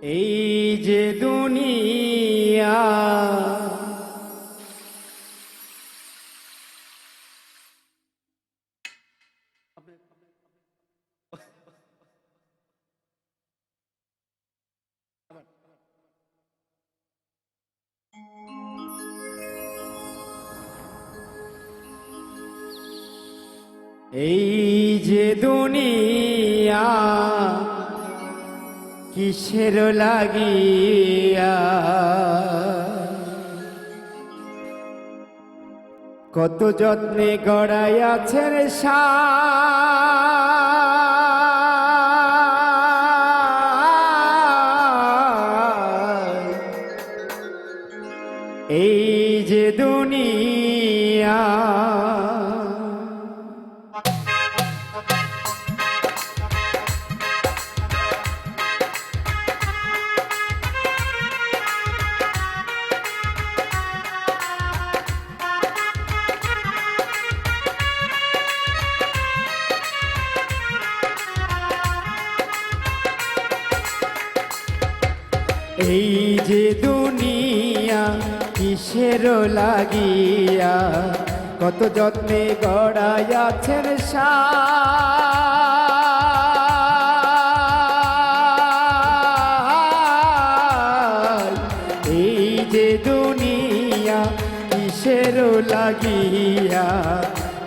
এই যে দুনিয়া এই যে দুনিয়া কিসের লাগিয়া কত যত্নে গড়াইয়াছেন এই যে দুনিয়া এই যে দুনিয়া কিসের লাগিয়া কত যত্নে গড়াইয়াছেন এই যে দুনিয়া কিসের লাগিয়া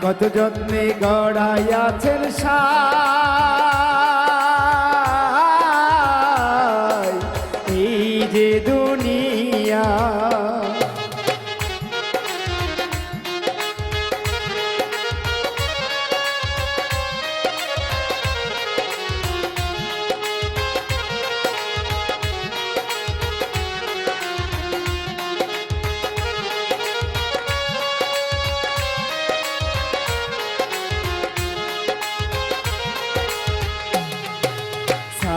কত যত্নে গড়াইয়াছেন যে দুনিয়া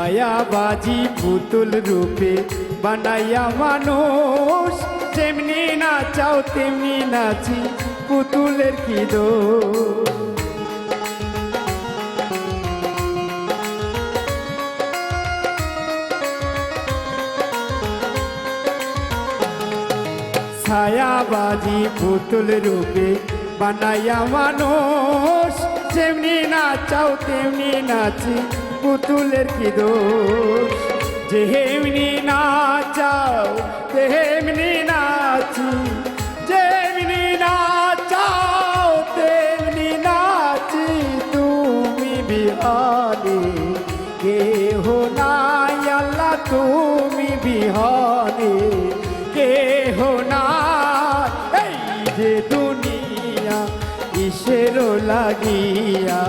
ছায়াবাজি পুতুল রূপে বানাইয়া মানুষ যেমনি নাচাও তেমনি নাচি পুতুলের কি দোষ ছায়াবাজি পুতুল রূপে বানাইয়া মানুষ যেমনি নাচাও তেমনি নাচি পুতুলের কি দোষ যেমনি নাচাও তেমনি নাচি যেমনি নাচাও তেমনি নাচি তুমি বিহানে কেহ নাই আল্লাহ তুমি বিহানে কেহ নাই এই যে দুনিয়া কিসের লাগিয়া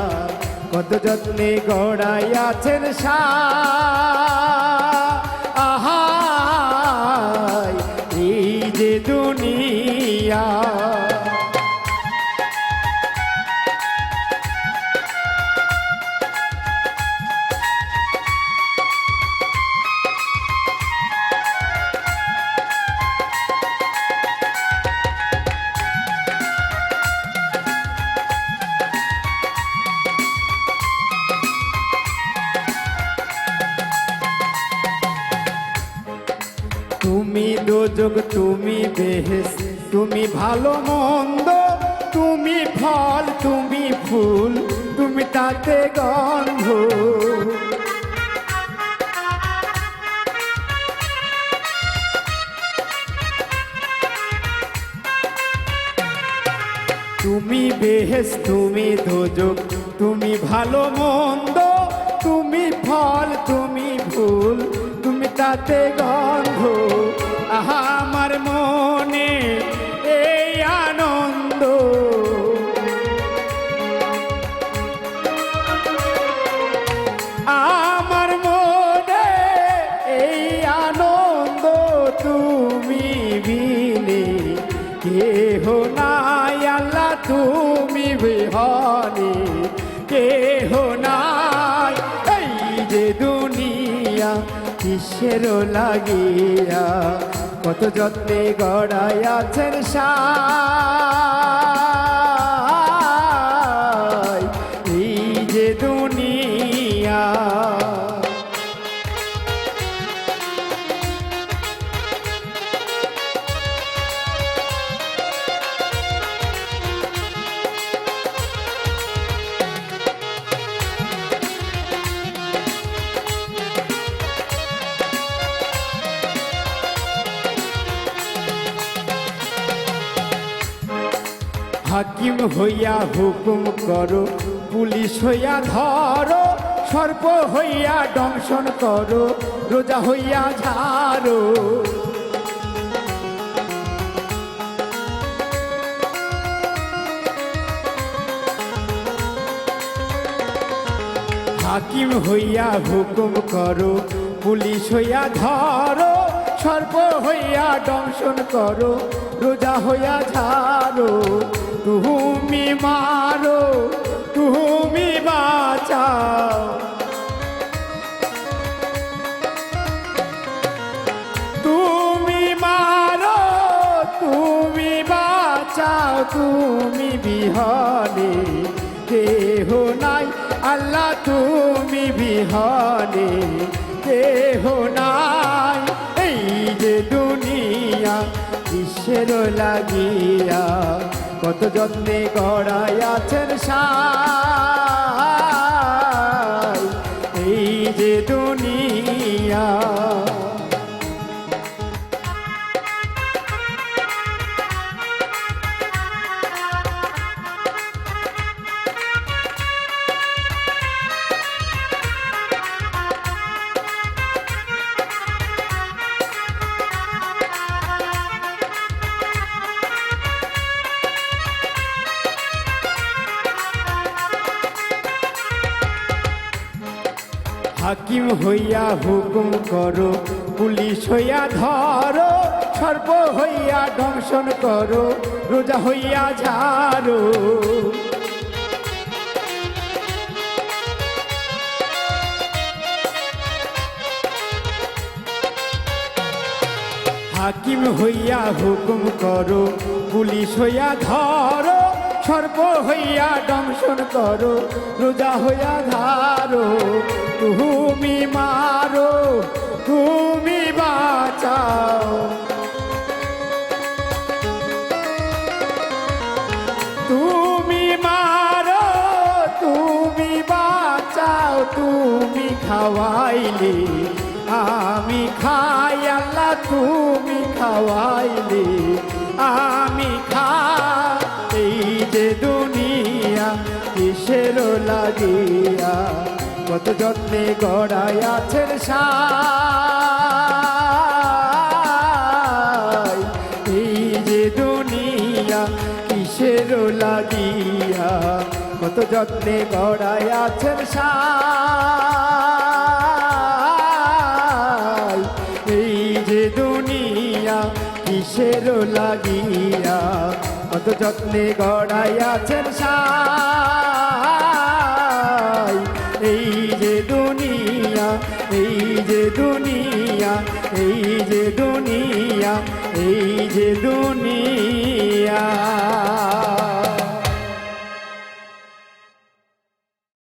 কত যত্নে গড়াইয়াছেন এই যে দুনিয়া তুমি দোজক তুমি বেহেশ তুমি ভালো মন্দ তুমি ফল তুমি ফুল তুমি তাতে গন্ধ তুমি বেহেশ তুমি দোজক তুমি ভালো মন্দ তুমি ফল তুমি ফুল তুমি তাতে গন্ধ আমার মনে এই আনন্দ আমার মনে এই আনন্দ তুমি বিনে কেহ নাই আল্লাহ তুমি বিহনে কেহ নাই এই যে দুনিয়া কিসের লাগিয়া কত যত্নে গড়াইয়াছেন এই যে দুনিয়া হাকিম হইয়া হুকুম করো, পুলিশ হইয়া ধরো, সর্প হইয়া দংশন করো, রোজা হইয়া ঝাড়ো। হাকিম হইয়া হুকুম করো, পুলিশ হইয়া ধরো, সর্প হইয়া দংশন করো, রোজা হইয়া ঝাড়ো। তুমি মারো, তুমি বাঁচাও, তুমি মারো, তুমি বাঁচাও, তুমি বিহনে কেহ নাই আল্লাহ, তুমি বিহনে কেহ নাই। এই যে দুনিয়া কিসের লাগিয়া, কত যত্নে গড়াইয়াছেন সাই। এই যে দুনিয়া, হাকিম হইয়া হুকুম করো, পুলিশ হইয়া ধরো, সর্প হইয়া দংশন করো, রোজা হইয়া ঝাড়ো। হাকিম হইয়া হুকুম করো, পুলিশ হইয়া ধরো, সর্প হইয়া দংশন করো, রোজা হইয়া ধারো। তুমি মারো, তুমি বাঁচাও, তুমি মারো, তুমি বাঁচাও, তুমি খাওয়াইলে আমি খাই আল্লাহ, তুমি খাওয়াইলে আমি খাই। এই যে দুনিয়া কিসের লাগিয়া, কত যত্নে গড়াইয়াছেন সাই। এই যে দুনিয়া কিসের লাগিয়া, কত যত্নে গড়াইয়াছেন সাই। এই যে দুনিয়া কিসের লাগিয়া, কত যত্নে গড়াইয়াছেন সাই। এই যে দুনিয়া, এই যে দুনিয়া, এই যে দুনিয়া, এই যে দুনিয়া।